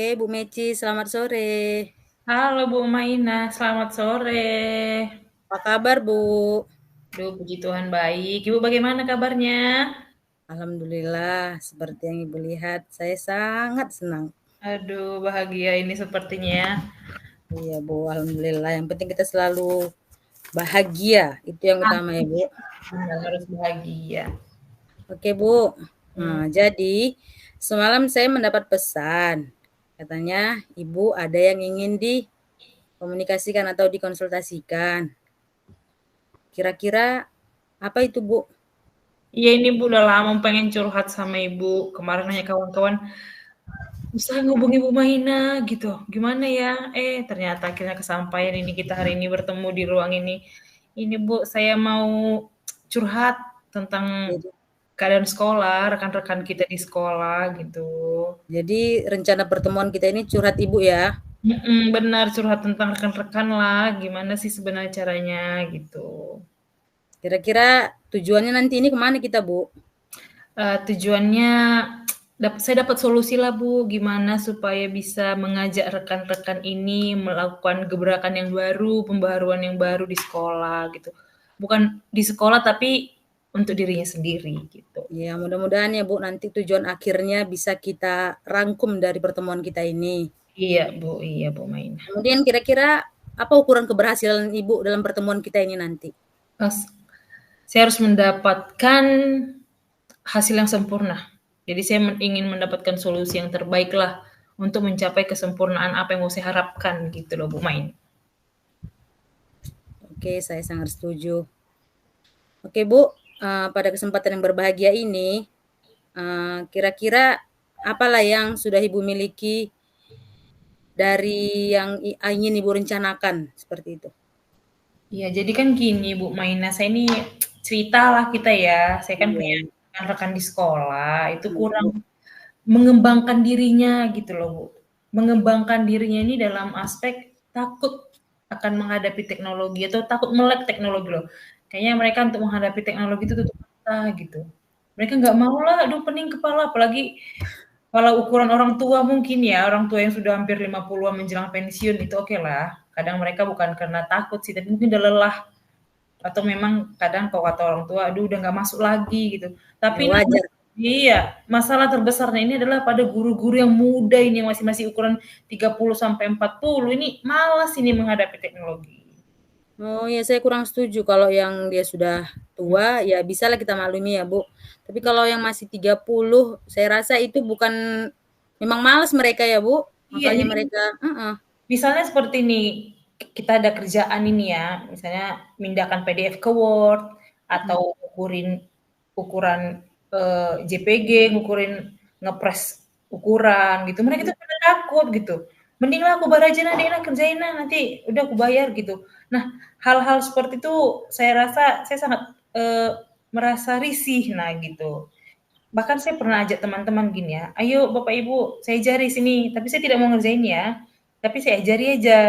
Oke, Bu Meci, selamat sore. Halo Bu Maina, selamat sore. Apa kabar, Bu? Duh, puji Tuhan baik. Ibu bagaimana kabarnya? Alhamdulillah, seperti yang Ibu lihat, saya sangat senang. Aduh, bahagia ini sepertinya ya. Iya, Bu, Alhamdulillah. Yang penting kita selalu bahagia, itu yang Ah, utama ya, Bu. benar, harus bahagia. Oke, Bu. Hmm, Jadi, semalam saya mendapat pesan. Katanya, Ibu ada yang ingin dikomunikasikan atau dikonsultasikan. Kira-kira apa itu, Bu? Iya ini Bu udah lama pengen curhat sama Ibu. Kemarin nanya kawan-kawan, bisa ngubungi Bu Maina gitu. Gimana ya? Ternyata akhirnya kesampaian ini kita hari ini bertemu di ruang ini. Ini Bu, saya mau curhat tentang Jadi, keadaan sekolah, rekan-rekan kita di sekolah gitu. jadi rencana pertemuan kita ini curhat Ibu ya. Benar, curhat tentang rekan-rekan lah, gimana sih sebenarnya caranya gitu. Kira-kira tujuannya nanti ini kemana kita, Bu? Tujuannya saya dapat solusi lah Bu, gimana supaya bisa mengajak rekan-rekan ini melakukan gebrakan yang baru, pembaharuan yang baru di sekolah gitu. Bukan di sekolah tapi untuk dirinya sendiri gitu. Ya, mudah-mudahan ya, Bu, nanti tujuan akhirnya bisa kita rangkum dari pertemuan kita ini. Iya Bu Main. Kemudian kira-kira apa ukuran keberhasilan Ibu dalam pertemuan kita ini nanti? Pas saya harus mendapatkan hasil yang sempurna. Jadi saya ingin mendapatkan solusi yang terbaik lah untuk mencapai kesempurnaan apa yang mau saya harapkan gitu loh Bu Main. Oke, saya sangat setuju. Oke, Bu, pada kesempatan yang berbahagia ini, kira-kira apalah yang sudah Ibu miliki dari yang ingin Ibu rencanakan seperti itu? Ya jadi kan gini Bu Maina, saya ini cerita lah kita ya. Saya kan Iya, punya iya. rekan-rekan di sekolah itu Iya, kurang Bu. mengembangkan dirinya gitu loh Bu. Mengembangkan dirinya ini dalam aspek takut akan menghadapi teknologi atau takut melek teknologi loh. Kayaknya mereka untuk menghadapi teknologi itu tutup mata gitu. Mereka nggak mau lah, aduh pening kepala. Apalagi kalau ukuran orang tua mungkin ya, orang tua yang sudah hampir 50-an menjelang pensiun itu oke lah. Kadang mereka bukan karena takut sih, tapi mungkin udah lelah. Atau memang kadang kalau kata orang tua, aduh udah nggak masuk lagi gitu. Ya Tapi ini wajar. iya, masalah terbesarnya ini adalah pada guru-guru yang muda ini yang masih ukuran 30 sampai 40 ini malas ini menghadapi teknologi. Oh ya, saya kurang setuju kalau yang dia sudah tua, ya bisalah kita maklumi ya, Bu. Tapi kalau yang masih 30, saya rasa itu bukan memang malas mereka ya, Bu. Iya, Makanya jadi mereka heeh, misalnya seperti ini, kita ada kerjaan ini ya, misalnya mindahkan PDF ke Word mhm. atau ukuran JPG, ngukurin ngepres ukuran gitu. Mereka Iya, itu pada takut gitu. Mending lah aku bayar aja nanti lah kerjain lah nanti udah aku bayar gitu. Nah, hal-hal seperti itu saya rasa saya sangat merasa risih nah gitu. Bahkan saya pernah ajak teman-teman gini ya, "Ayo Bapak Ibu, saya ajari sini, tapi saya tidak mau ngerjain ya, tapi saya ajari aja."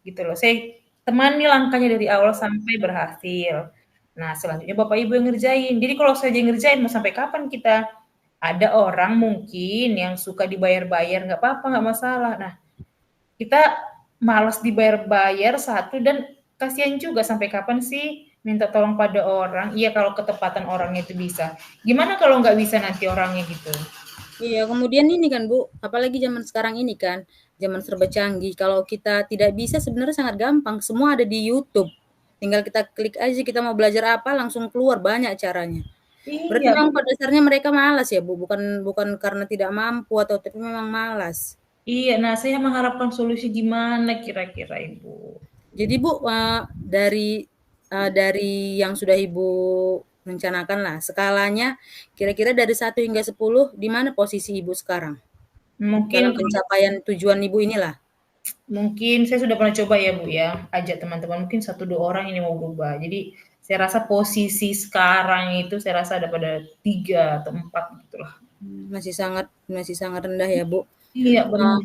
Gitu loh. Saya temani langkahnya dari awal sampai berhasil. Nah, selanjutnya Bapak Ibu yang ngerjain. Jadi kalau saya aja yang ngerjain mau sampai kapan kita? Ada orang mungkin yang suka dibayar-bayar, nggak apa-apa, nggak masalah. Nah, kita malas dibayar-bayar satu dan kasihan juga sampai kapan sih minta tolong pada orang? Iya kalau ketepatan orangnya itu bisa. Gimana kalau nggak bisa nanti orangnya gitu? iya, kemudian ini kan, Bu, apalagi zaman sekarang ini kan, zaman serba canggih, kalau kita tidak bisa sebenarnya sangat gampang, semua ada di YouTube. Tinggal kita klik aja kita mau belajar apa langsung keluar banyak caranya. Berarti Iya, memang pada dasarnya mereka malas ya, Bu, bukan bukan karena tidak mampu atau tapi memang malas. iya. Nah, saya mengharapkan solusi gimana kira-kira Ibu? Jadi Bu, dari yang sudah Ibu rencanakan lah, skalanya kira-kira dari 1 hingga 10 di mana posisi Ibu sekarang? Mungkin Dalam pencapaian tujuan Ibu inilah. mungkin saya sudah pernah coba ya Bu ya, ajak teman-teman mungkin satu 2 orang ini mau berubah. Jadi saya rasa posisi sekarang itu saya rasa ada pada 3 atau 4 gitulah. Masih sangat rendah ya, Bu. Iya Eee, benar.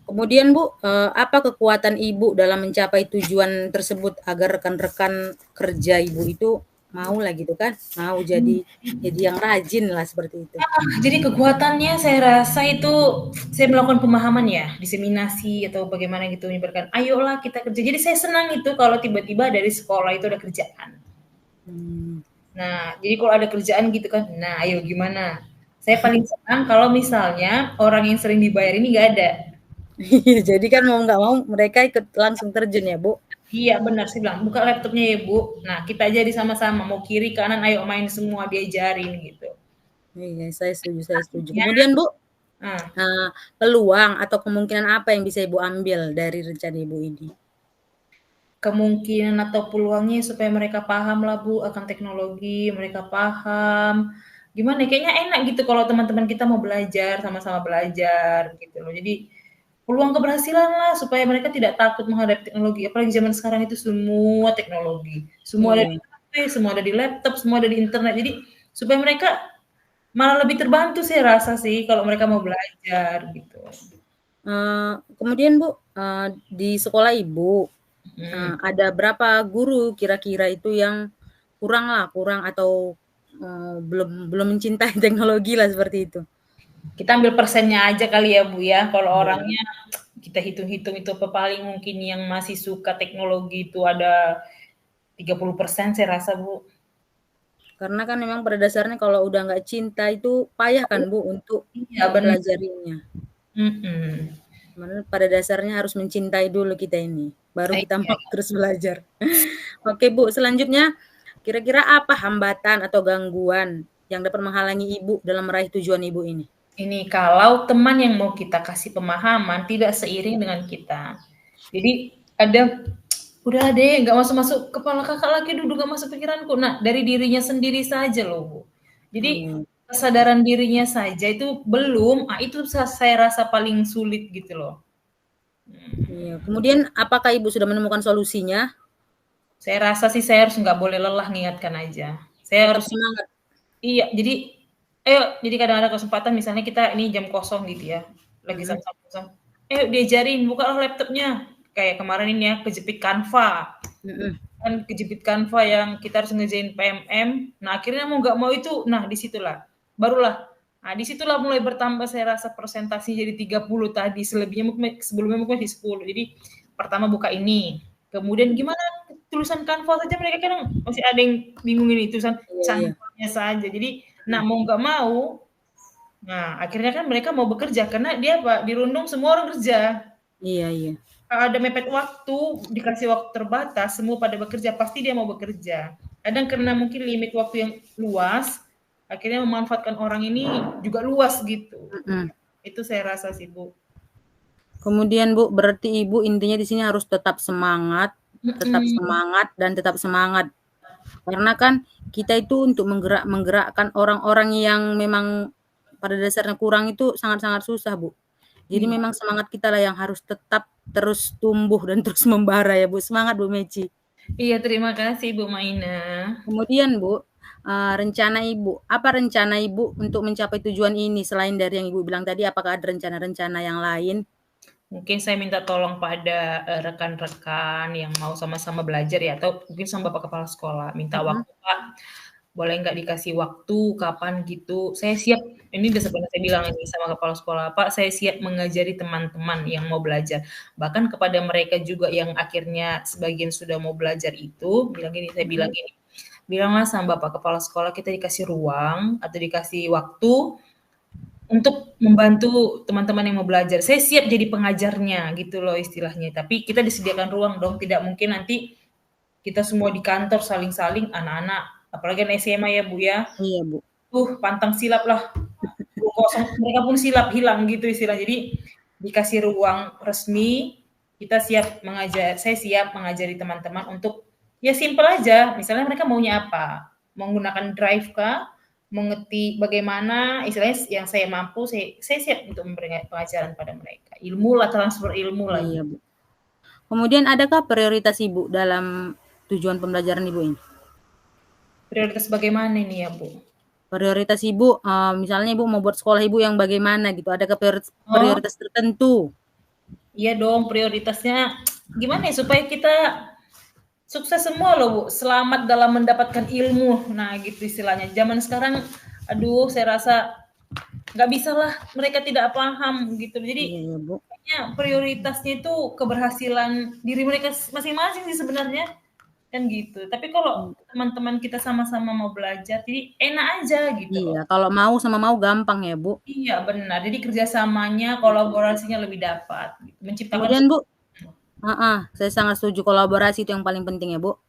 Kemudian Bu, apa kekuatan Ibu dalam mencapai tujuan tersebut agar rekan-rekan kerja Ibu itu mau lah gitu kan, mau jadi yang rajin lah seperti itu. Jadi kekuatannya saya rasa itu saya melakukan pemahaman ya, diseminasi atau bagaimana gitu menyebarkan, "Ayolah kita kerja." Jadi saya senang itu kalau tiba-tiba dari sekolah itu ada kerjaan. Mmm. Nah, jadi kalau ada kerjaan gitu kan, nah ayo gimana? Saya paling senang kalau misalnya orang yang sering dibayar ini nggak ada. Iya, jadi kan mau nggak mau mereka ikut langsung terjun ya, Bu? Iya benar, saya bilang, "Buka laptopnya ya Bu, nah kita ajari sama-sama, mau kiri kanan ayo main semua diajarin," gitu. Iya, saya setuju saya setuju. Ya, Kemudian, Bu, nah, peluang atau kemungkinan apa yang bisa Ibu ambil dari rencana Ibu ini? kemungkinan atau peluangnya supaya mereka paham lah Bu akan teknologi, mereka paham, gimana ya, kayaknya enak gitu kalau teman-teman kita mau belajar, sama-sama belajar gitu loh. Jadi peluang keberhasilan lah supaya mereka tidak takut menghadapi teknologi, apalagi zaman sekarang itu semua teknologi, semua ada di Iya, HP, semua ada di laptop, semua ada di internet. Jadi supaya mereka malah lebih terbantu saya rasa sih kalau mereka mau belajar gitu. kemudian, Bu, di sekolah Ibu, Mhm. ada berapa guru kira-kira itu yang kurang atau, belum belum mencintai teknologi lah seperti itu? Kita ambil persennya aja kali ya Bu ya, kalau Iya. orangnya kita hitung-hitung itu apa paling mungkin yang masih suka teknologi itu ada 30% saya rasa Bu. Karena kan memang pada dasarnya kalau udah nggak cinta itu payah kan, Bu, untuk Iya benar. mempelajarinya. Mhm. Mana pada dasarnya harus mencintai dulu kita ini, baru kita Iya. mau terus belajar. Oke, Bu, selanjutnya kira-kira apa hambatan atau gangguan yang dapat menghalangi Ibu dalam meraih tujuan Ibu ini? Ini kalau teman yang mau kita kasih pemahaman tidak seiring dengan kita. Jadi ada, "Udah deh, nggak masuk-masuk kepala Kakak lagi duduk, nggak masuk pikiranku." Nah, dari dirinya sendiri saja loh, Bu. Jadi Oh, kesadaran dirinya saja itu belum, itu saya rasa paling sulit gitu loh. iya. Kemudian apakah Ibu sudah menemukan solusinya? Saya rasa sih saya harus nggak boleh lelah ngingatkan aja. Saya Tetap harus semangat. iya, ayo, jadi kadang ada kesempatan misalnya kita ini jam kosong gitu ya, lagi Mhm, sama-sama kosong, "Ayo diajarin, bukalah laptopnya." Kayak kemarin ini ya, kejepit Canva. mhm. Kan kejepit Canva yang kita harus ngerjain PMM, nah akhirnya mau nggak mau itu, nah disitulah, barulah, nah disitulah mulai bertambah saya rasa persentase jadi 30 tadi, selebihnya mungkin sebelumnya mungkin masih 10. Jadi pertama buka ini, kemudian gimana tulisan Canva saja mereka kadang masih ada yang bingung ini tulisan Iya iya. Canva-nya saja. Jadi, nah Mhm. mau nggak mau, nah akhirnya kan mereka mau bekerja karena dia apa, dirundung semua orang kerja. Iya iya. Kalau ada mepet waktu, dikasih waktu terbatas, semua pada bekerja, pasti dia mau bekerja. Kadang karena mungkin limit waktu yang luas, akhirnya memanfaatkan orang ini juga luas gitu. Mhm. Itu saya rasa sih, Bu. Kemudian, Bu, berarti Ibu intinya di sini harus Mhm. tetap semangat. Karena kan kita itu untuk menggerakkan orang-orang yang memang pada dasarnya kurang itu sangat-sangat susah, Bu. Jadi Iya. memang semangat kita lah yang harus tetap terus tumbuh dan terus membara ya, Bu. Semangat, Bu Meci. Iya, terima kasih Bu Maina. Kemudian, Bu, apa rencana Ibu untuk mencapai tujuan ini selain dari yang Ibu bilang tadi, apakah ada rencana-rencana yang lain? Mungkin saya minta tolong pada rekan-rekan yang mau sama-sama belajar ya, atau mungkin sama Bapak Kepala Sekolah, minta Mhm, waktu, "Pak, boleh nggak dikasih waktu kapan gitu, saya siap." Ini udah sebenarnya saya bilang ini sama kepala sekolah, "Pak, saya siap mengajari teman-teman yang mau belajar." Bahkan kepada mereka juga yang akhirnya sebagian sudah mau belajar itu, saya bilang mhm. gini, "Bilanglah sama Bapak Kepala Sekolah kita dikasih ruang atau dikasih waktu untuk membantu teman-teman yang mau belajar. Saya siap jadi pengajarnya," gitu loh istilahnya. Tapi kita disediakan ruang dong, tidak mungkin nanti kita semua di kantor saling-saling anak-anak, apalagi anak SMA ya, Bu, ya. Iya, Bu. Pantang silap lah, kosong, mereka pun silap, hilang gitu istilah. Jadi dikasih ruang resmi, kita siap mengajar, saya siap mengajari teman-teman untuk ya simpel aja. Misalnya mereka maunya apa? Menggunakan Drive kah? Mengerti bagaimana istilahnya yang saya mampu, saya siap untuk memberi pengajaran pada mereka. Ilmu lah, transfer ilmu lah. Iya, Bu. Kemudian adakah prioritas Ibu dalam tujuan pembelajaran Ibu ini? Prioritas bagaimana ini ya, Bu? Prioritas Ibu, misalnya Ibu mau buat sekolah Ibu yang bagaimana gitu, adakah Oh, prioritas tertentu? iya dong prioritasnya gimana ya supaya kita Sukses semua loh, Bu, selamat dalam mendapatkan ilmu, nah gitu istilahnya. Zaman sekarang, aduh saya rasa nggak bisa lah, mereka tidak paham gitu. Iya Jadi ya, Bu. kayaknya prioritasnya itu keberhasilan diri mereka masing-masing sih sebenarnya, kan gitu. Tapi kalau Mmm, teman-teman kita sama-sama mau belajar, jadi enak aja gitu iya, loh. kalau mau sama mau gampang ya, Bu. Iya benar, jadi kerjasamanya, kolaborasinya lebih dapat, gitu. Menciptakan Kemudian, Bu, heeh, saya sangat setuju kolaborasi itu yang paling penting ya, Bu.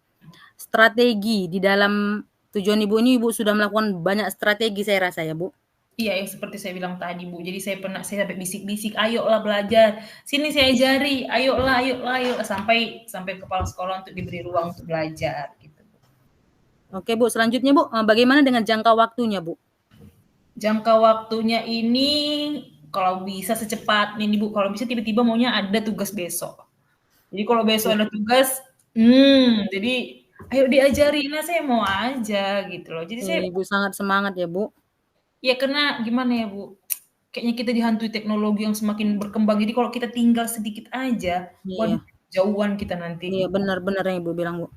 Strategi di dalam tujuan Ibu ini, Ibu sudah melakukan banyak strategi saya rasa ya, Bu. iya, yang seperti saya bilang tadi, Bu. Jadi saya sampai bisik-bisik, "Ayolah belajar, sini saya ajari, ayolah ayolah ayolah," sampai sampai kepala sekolah untuk diberi ruang untuk belajar, gitu. Oke, Bu, selanjutnya, Bu, bagaimana dengan jangka waktunya, Bu? Jangka waktunya ini kalau bisa secepatnya nih, Bu, kalau bisa tiba-tiba maunya ada tugas besok. Jadi kalau besok Iya, ada tugas, jadi ayo diajari, nah saya mau aja gitu loh. Jadi saya Ibu sangat semangat ya, Bu. ya karena gimana ya, Bu, kayaknya kita dihantui teknologi yang semakin berkembang. Jadi kalau kita tinggal sedikit aja, waduh Iya, jauhan kita nanti. iya benar-benar yang Ibu bilang, Bu.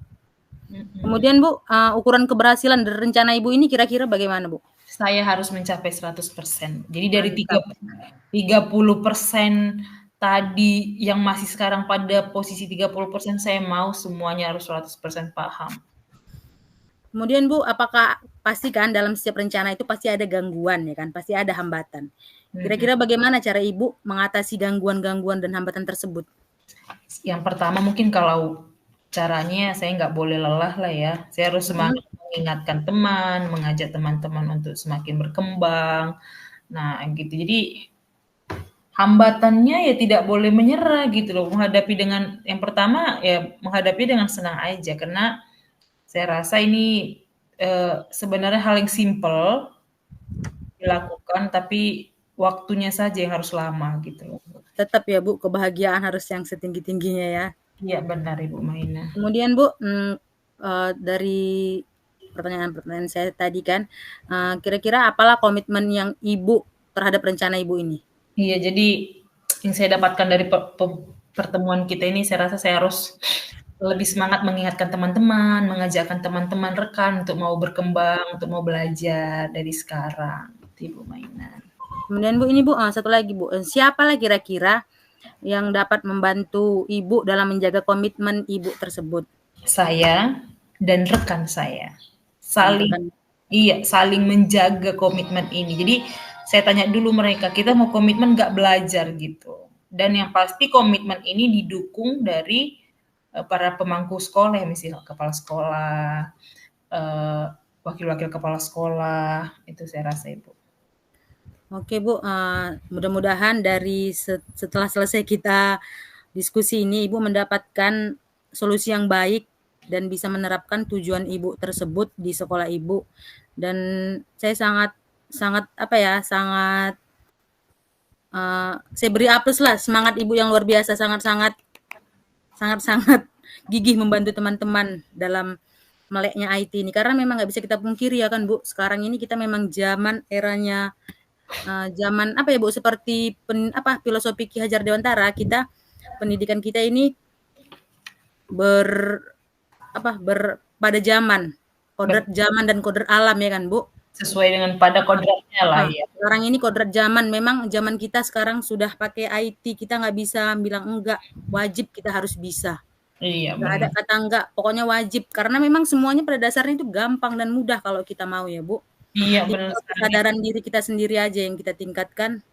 Mhm. Kemudian, Bu, ukuran keberhasilan dari rencana Ibu ini kira-kira bagaimana, Bu? Saya harus mencapai 100%. Jadi dari Mantap. 30% tadi yang masih sekarang pada posisi 30% saya mau semuanya harus 100% paham. Kemudian, Bu, apakah pasti kan dalam setiap rencana itu pasti ada gangguan ya kan, pasti ada hambatan. Mhm. Kira-kira bagaimana cara Ibu mengatasi gangguan-gangguan dan hambatan tersebut? Yang pertama mungkin kalau caranya saya nggak boleh lelah lah ya. Saya harus Mhm. semangat mengingatkan teman, mengajak teman-teman untuk semakin berkembang. Nah, gitu. Jadi hambatannya ya tidak boleh menyerah gitu loh. Menghadapi dengan yang pertama ya menghadapi dengan senang aja karena saya rasa ini sebenarnya hal yang simpel dilakukan tapi waktunya saja yang harus lama gitu loh. Tetap ya, Bu, kebahagiaan harus yang setinggi-tingginya ya. Iya benar Ibu Maina. Kemudian, Bu, dari pertanyaan-pertanyaan saya tadi kan, kira-kira apalah komitmen yang Ibu terhadap rencana Ibu ini? Iya, jadi yang saya dapatkan dari pertemuan kita ini saya rasa saya harus lebih semangat mengingatkan teman-teman, mengajakkan teman-teman rekan untuk mau berkembang, untuk mau belajar dari sekarang, gitu Ibu Mainan. Kemudian, Bu, ini, Bu, satu lagi, Bu, siapalah kira-kira yang dapat membantu Ibu dalam menjaga komitmen Ibu tersebut? Saya dan rekan saya Dan saling rekan iya, saling menjaga komitmen ini. Jadi saya tanya dulu mereka, kita mau komitmen nggak belajar gitu. Dan yang pasti komitmen ini didukung dari para pemangku sekolah, ya misalnya kepala sekolah, eh, wakil-wakil kepala sekolah, itu saya rasa Ibu. Oke, Bu, mudah-mudahan dari setelah selesai kita diskusi ini Ibu mendapatkan solusi yang baik dan bisa menerapkan tujuan Ibu tersebut di sekolah Ibu. Dan saya sangat sangat apa ya, saya beri A+ lah, semangat Ibu yang luar biasa, sangat-sangat sangat-sangat gigih membantu teman-teman dalam meleknya IT ini. Karena memang nggak bisa kita pungkiri ya kan, Bu, sekarang ini kita memang zaman eranya zaman apa ya, Bu, seperti filosofi Ki Hajar Dewantara, kita pendidikan kita ini ber pada zaman, kodrat zaman dan kodrat alam ya kan, Bu? Sesuai dengan pada kodratnya lah ya. Sekarang ini kodrat zaman, memang zaman kita sekarang sudah pakai IT, kita nggak bisa bilang enggak, wajib kita harus bisa. Iya Nggak ada benar. kata enggak, pokoknya wajib. Karena memang semuanya pada dasarnya itu gampang dan mudah kalau kita mau ya, Bu. Iya benar Tinggal sekali. kesadaran diri kita sendiri aja yang kita tingkatkan,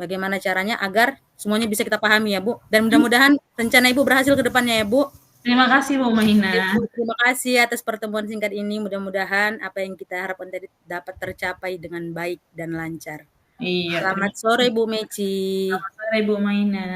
bagaimana caranya agar semuanya bisa kita pahami ya, Bu. Dan mudah-mudahan rencana Ibu berhasil ke depannya ya, Bu. Terima kasih Bu Mahina. Oke, Bu, terima kasih atas pertemuan singkat ini. Mudah-mudahan apa yang kita harapkan tadi dapat tercapai dengan baik dan lancar. Iya, terima Selamat kasih. sore, Bu Meci. Selamat sore Bu Maina.